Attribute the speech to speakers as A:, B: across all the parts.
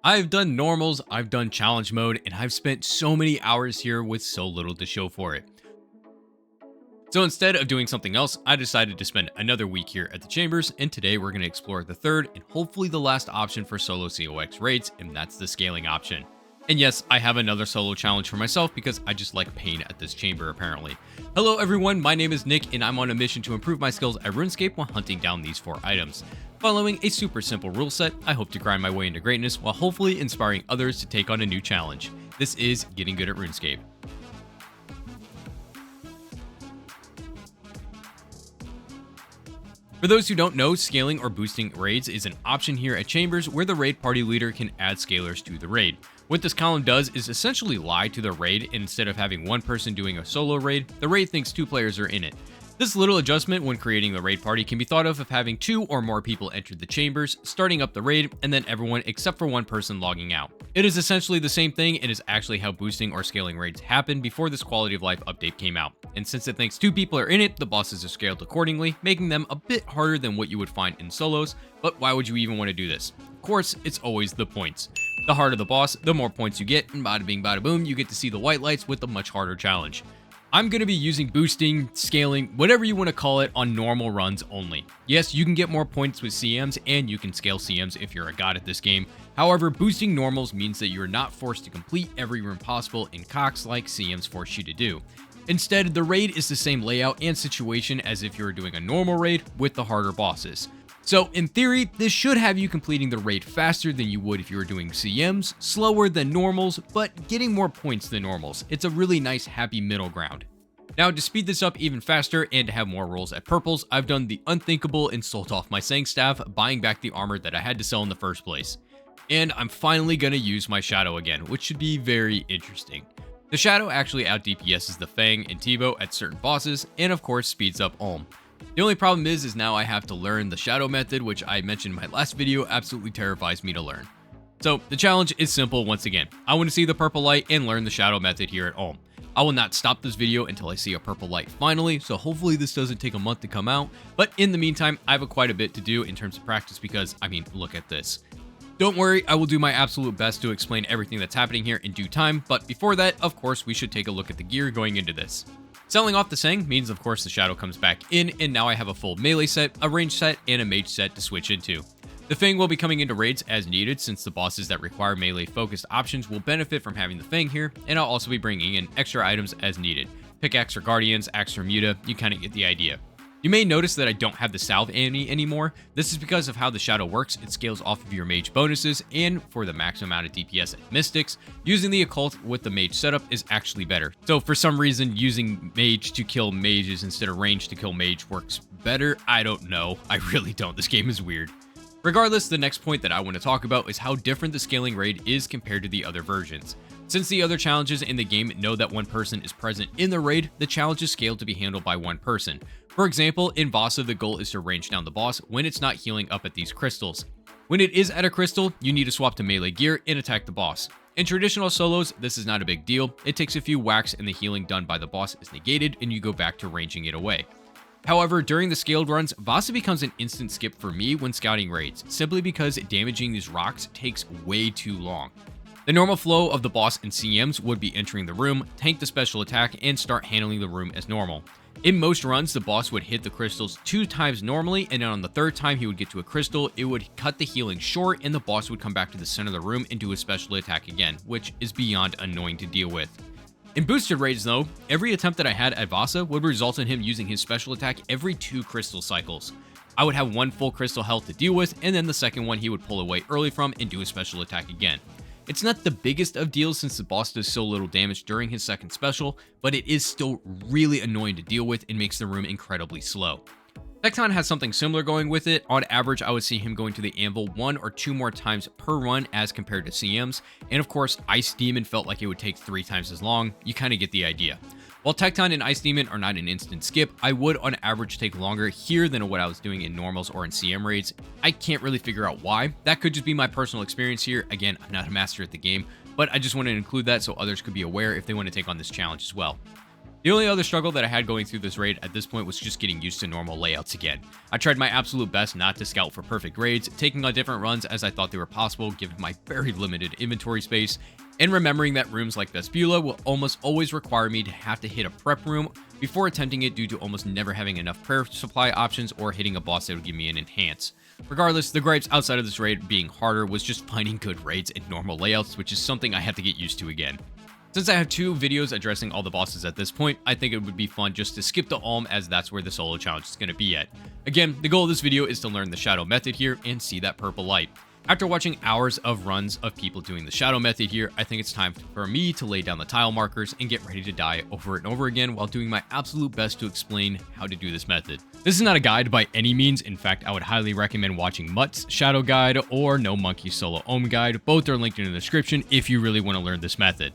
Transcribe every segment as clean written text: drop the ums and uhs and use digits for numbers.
A: I've done normals, I've done challenge mode, and I've spent so many hours here with so little to show for it. So instead of doing something else, I decided to spend another week here at the Chambers, and today we're going to explore the third and hopefully the last option for solo COX raids, and that's the scaling option. And yes, I have another solo challenge for myself because I just like pain at this chamber apparently. Hello everyone, my name is Nick and I'm on a mission to improve my skills at RuneScape while hunting down these 4 items. Following a super simple rule set, I hope to grind my way into greatness while hopefully inspiring others to take on a new challenge. This is Getting Good at RuneScape. For those who don't know, scaling or boosting raids is an option here at Chambers where the raid party leader can add scalers to the raid. What this column does is essentially lie to the raid, and instead of having one person doing a solo raid, the raid thinks 2 players are in it. This little adjustment when creating the raid party can be thought of having 2 or more people enter the chambers, starting up the raid, and then everyone except for one person logging out. It is essentially the same thing and is actually how boosting or scaling raids happened before this quality of life update came out. And since it thinks 2 people are in it, the bosses are scaled accordingly, making them a bit harder than what you would find in solos, but why would you even want to do this? Of course, it's always the points. The harder the boss, the more points you get, and bada bing bada boom, you get to see the white lights with a much harder challenge. I'm going to be using boosting, scaling, whatever you want to call it, on normal runs only. Yes, you can get more points with CMs, and you can scale CMs if you're a god at this game. However, boosting normals means that you're not forced to complete every rune possible in COX like CMs force you to do. Instead, the raid is the same layout and situation as if you were doing a normal raid with the harder bosses. So, in theory, this should have you completing the raid faster than you would if you were doing CMs, slower than normals, but getting more points than normals. It's a really nice happy middle ground. Now, to speed this up even faster and to have more rolls at purples, I've done the unthinkable and sold off my Sang staff, buying back the armor that I had to sell in the first place. And I'm finally going to use my Shadow again, which should be very interesting. The Shadow actually out DPSs the Fang and Tebow at certain bosses, and of course speeds up Ulm. The only problem is now I have to learn the Shadow method, which I mentioned in my last video absolutely terrifies me to learn. So the challenge is simple once again. I want to see the purple light and learn the Shadow method here at Ulm. I will not stop this video until I see a purple light finally, so hopefully this doesn't take a month to come out, but in the meantime, I have quite a bit to do in terms of practice because, I mean, look at this. Don't worry, I will do my absolute best to explain everything that's happening here in due time, but before that, of course, we should take a look at the gear going into this. Selling off the Sang means of course the Shadow comes back in, and now I have a full melee set, a range set, and a mage set to switch into. The Fang will be coming into raids as needed since the bosses that require melee focused options will benefit from having the Fang here, and I'll also be bringing in extra items as needed. Pickaxe or Guardians, Axe or Muta, you kind of get the idea. You may notice that I don't have the Salve anymore. This is because of how the Shadow works. It scales off of your mage bonuses, and for the max amount of DPS at Mystics, using the occult with the mage setup is actually better. So for some reason, using mage to kill mages instead of range to kill mage works better. I don't know. I really don't. This game is weird. Regardless, the next point that I want to talk about is how different the scaling raid is compared to the other versions. Since the other challenges in the game know that one person is present in the raid, the challenge is scaled to be handled by one person. For example, in Vasa, the goal is to range down the boss when it's not healing up at these crystals. When it is at a crystal, you need to swap to melee gear and attack the boss. In traditional solos, this is not a big deal. It takes a few whacks and the healing done by the boss is negated and you go back to ranging it away. However, during the scaled runs, Vasa becomes an instant skip for me when scouting raids, simply because damaging these rocks takes way too long. The normal flow of the boss and CMs would be entering the room, tank the special attack, and start handling the room as normal. In most runs, the boss would hit the crystals 2 times normally, and then on the 3rd time he would get to a crystal, it would cut the healing short, and the boss would come back to the center of the room and do a special attack again, which is beyond annoying to deal with. In boosted raids though, every attempt that I had at Vasa would result in him using his special attack every 2 crystal cycles. I would have 1 full crystal health to deal with, and then the second one he would pull away early from and do a special attack again. It's not the biggest of deals since the boss does so little damage during his second special, but it is still really annoying to deal with and makes the room incredibly slow. Tecton has something similar going with it. On average, I would see him going to the anvil 1 or 2 more times per run as compared to CMs, and of course, Ice Demon felt like it would take 3 times as long. You kind of get the idea. While Tecton and Ice Demon are not an instant skip, I would on average take longer here than what I was doing in normals or in CM raids. I can't really figure out why. That could just be my personal experience here. Again, I'm not a master at the game, but I just wanted to include that so others could be aware if they want to take on this challenge as well. The only other struggle that I had going through this raid at this point was just getting used to normal layouts again. I tried my absolute best not to scout for perfect raids, taking on different runs as I thought they were possible given my very limited inventory space, and remembering that rooms like Vespula will almost always require me to have to hit a prep room before attempting it due to almost never having enough prayer supply options or hitting a boss that would give me an enhance. Regardless, the gripes outside of this raid being harder was just finding good raids in normal layouts, which is something I have to get used to again. Since I have 2 videos addressing all the bosses at this point, I think it would be fun just to skip the Ulm as that's where the solo challenge is going to be at. Again, the goal of this video is to learn the shadow method here and see that purple light. After watching hours of runs of people doing the shadow method here, I think it's time for me to lay down the tile markers and get ready to die over and over again while doing my absolute best to explain how to do this method. This is not a guide by any means. In fact, I would highly recommend watching Mutt's shadow guide or No Monkey solo Ulm guide. Both are linked in the description if you really want to learn this method.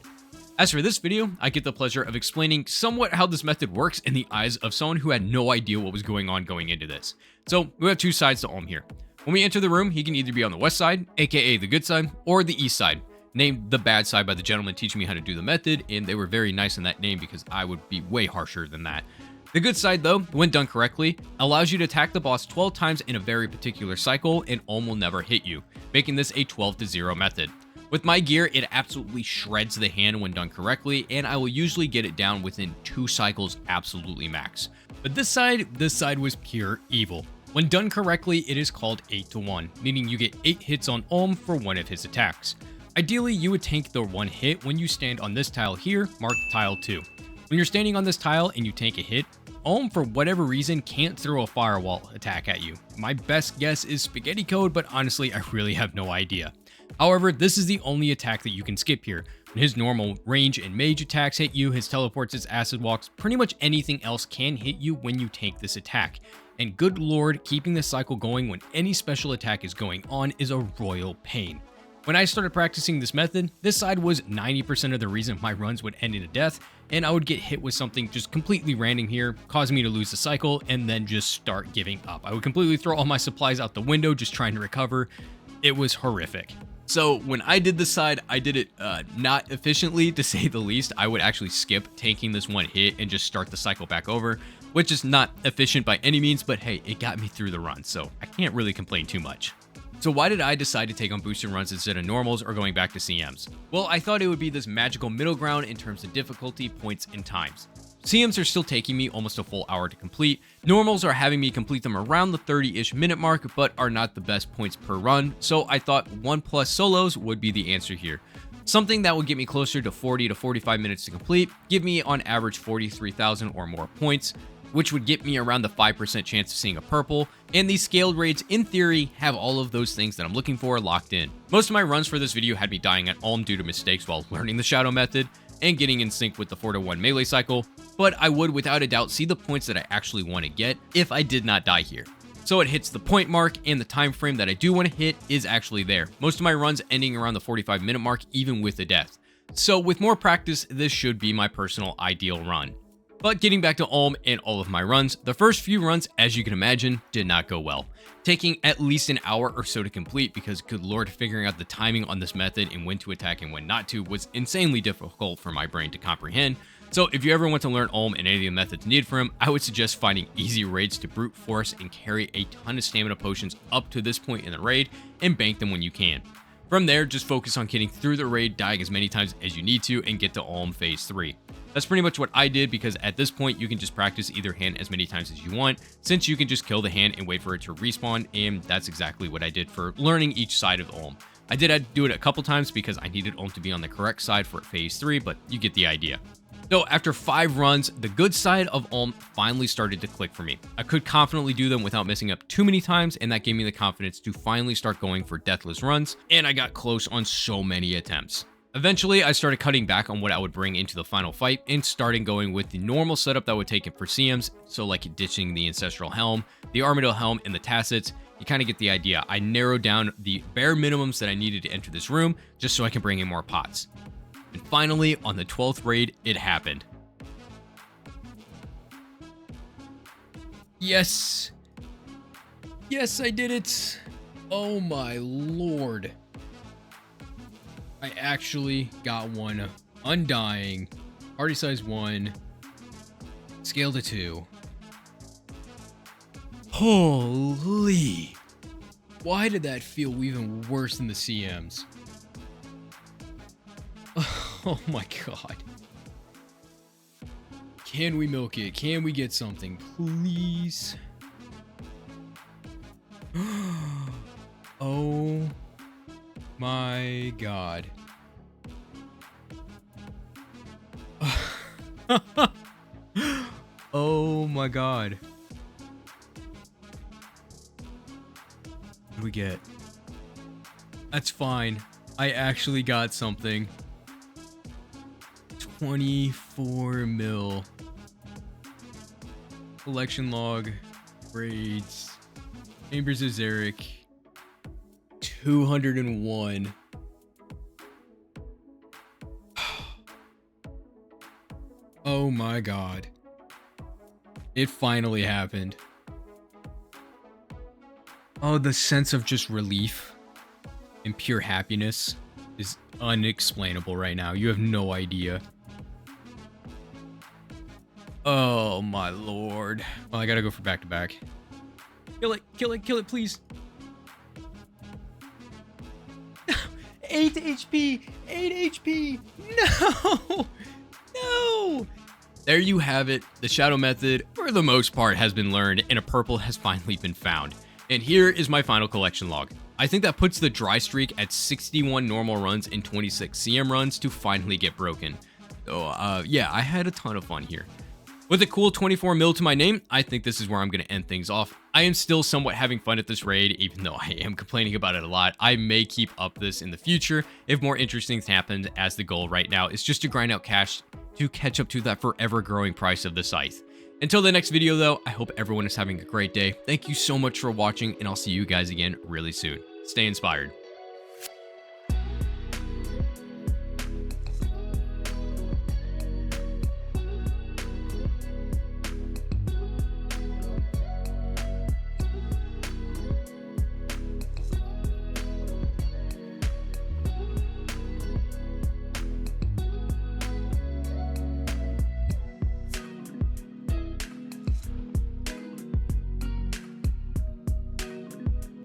A: As for this video, I get the pleasure of explaining somewhat how this method works in the eyes of someone who had no idea what was going on going into this. So we have 2 sides to Ulm here. When we enter the room, he can either be on the west side, aka the good side, or the east side, named the bad side by the gentleman teaching me how to do the method, and they were very nice in that name because I would be way harsher than that. The good side though, when done correctly, allows you to attack the boss 12 times in a very particular cycle and Ulm will never hit you, making this a 12-0 method. With my gear, it absolutely shreds the hand when done correctly, and I will usually get it down within 2 cycles absolutely max. But this side was pure evil. When done correctly, it is called 8-1, meaning you get 8 hits on Ulm for one of his attacks. Ideally, you would tank the 1 hit when you stand on this tile here, marked tile 2. When you're standing on this tile and you tank a hit, Ulm, for whatever reason, can't throw a firewall attack at you. My best guess is spaghetti code, but honestly, I really have no idea. However, this is the only attack that you can skip here. When his normal range and mage attacks hit you, his teleports, his acid walks, pretty much anything else can hit you when you tank this attack. And good lord, keeping this cycle going when any special attack is going on is a royal pain. When I started practicing this method, this side was 90% of the reason my runs would end in a death, and I would get hit with something just completely random here, causing me to lose the cycle, and then just start giving up. I would completely throw all my supplies out the window just trying to recover. It was horrific. So when I did this side, I did it not efficiently, to say the least. I would actually skip tanking this 1 hit and just start the cycle back over, which is not efficient by any means, but hey, it got me through the run, so I can't really complain too much. So why did I decide to take on boosted runs instead of normals or going back to CMs? Well, I thought it would be this magical middle ground in terms of difficulty, points, and times. CMs are still taking me almost a full hour to complete. Normals are having me complete them around the 30-ish minute mark, but are not the best points per run, so I thought 1+ solos would be the answer here. Something that would get me closer to 40 to 45 minutes to complete, give me on average 43,000 or more points, which would get me around the 5% chance of seeing a purple, and these scaled raids, in theory, have all of those things that I'm looking for locked in. Most of my runs for this video had me dying at Ulm due to mistakes while learning the shadow method, and getting in sync with the 4-1 melee cycle, but I would without a doubt see the points that I actually want to get if I did not die here. So it hits the point mark, and the time frame that I do want to hit is actually there. Most of my runs ending around the 45-minute mark, even with a death. So with more practice, this should be my personal ideal run. But getting back to Ulm and all of my runs, the first few runs, as you can imagine, did not go well. Taking at least an hour or so to complete because, good lord, figuring out the timing on this method and when to attack and when not to was insanely difficult for my brain to comprehend. So if you ever want to learn Ulm and any of the methods needed for him, I would suggest finding easy raids to brute force and carry a ton of stamina potions up to this point in the raid and bank them when you can. From there, just focus on getting through the raid, dying as many times as you need to, and get to Ulm Phase 3. That's pretty much what I did, because at this point you can just practice either hand as many times as you want, since you can just kill the hand and wait for it to respawn, and that's exactly what I did for learning each side of Ulm. I did have to do it a couple times because I needed Ulm to be on the correct side for Phase 3, but you get the idea. So after 5 runs, the good side of Ulm finally started to click for me. I could confidently do them without messing up too many times, and that gave me the confidence to finally start going for deathless runs, and I got close on so many attempts. Eventually, I started cutting back on what I would bring into the final fight and starting going with the normal setup that would take it for CMs, so like ditching the Ancestral Helm, the Armadillo Helm, and the Tacits. You kind of get the idea. I narrowed down the bare minimums that I needed to enter this room just so I can bring in more pots. And finally, on the 12th raid, it happened. Yes! Yes, I did it! Oh my lord. I actually got one. Undying. Party size 1. Scale to 2. Holy. Why did that feel even worse than the CMs? Oh my god. Can we milk it? Can we get something, please? Oh my god. Oh my god. What do we get? That's fine. I actually got something. 24 mil. Collection log. Raids. Chambers of Zarek. 201. Oh my god. It finally happened. Oh, the sense of just relief and pure happiness is unexplainable right now. You have no idea. Oh my lord. Well, I gotta go for back-to-back. Kill it, kill it, kill it, please. 8 HP! 8 HP! No! No! There you have it. The shadow method, for the most part, has been learned, and a purple has finally been found. And here is my final collection log. I think that puts the dry streak at 61 normal runs and 26 CM runs to finally get broken. So, yeah, I had a ton of fun here. With a cool 24 mil to my name, I think this is where I'm going to end things off. I am still somewhat having fun at this raid, even though I am complaining about it a lot. I may keep up this in the future if more interesting things happen, as the goal right now is just to grind out cash to catch up to that forever growing price of the scythe. Until the next video though, I hope everyone is having a great day. Thank you so much for watching, and I'll see you guys again really soon. Stay inspired.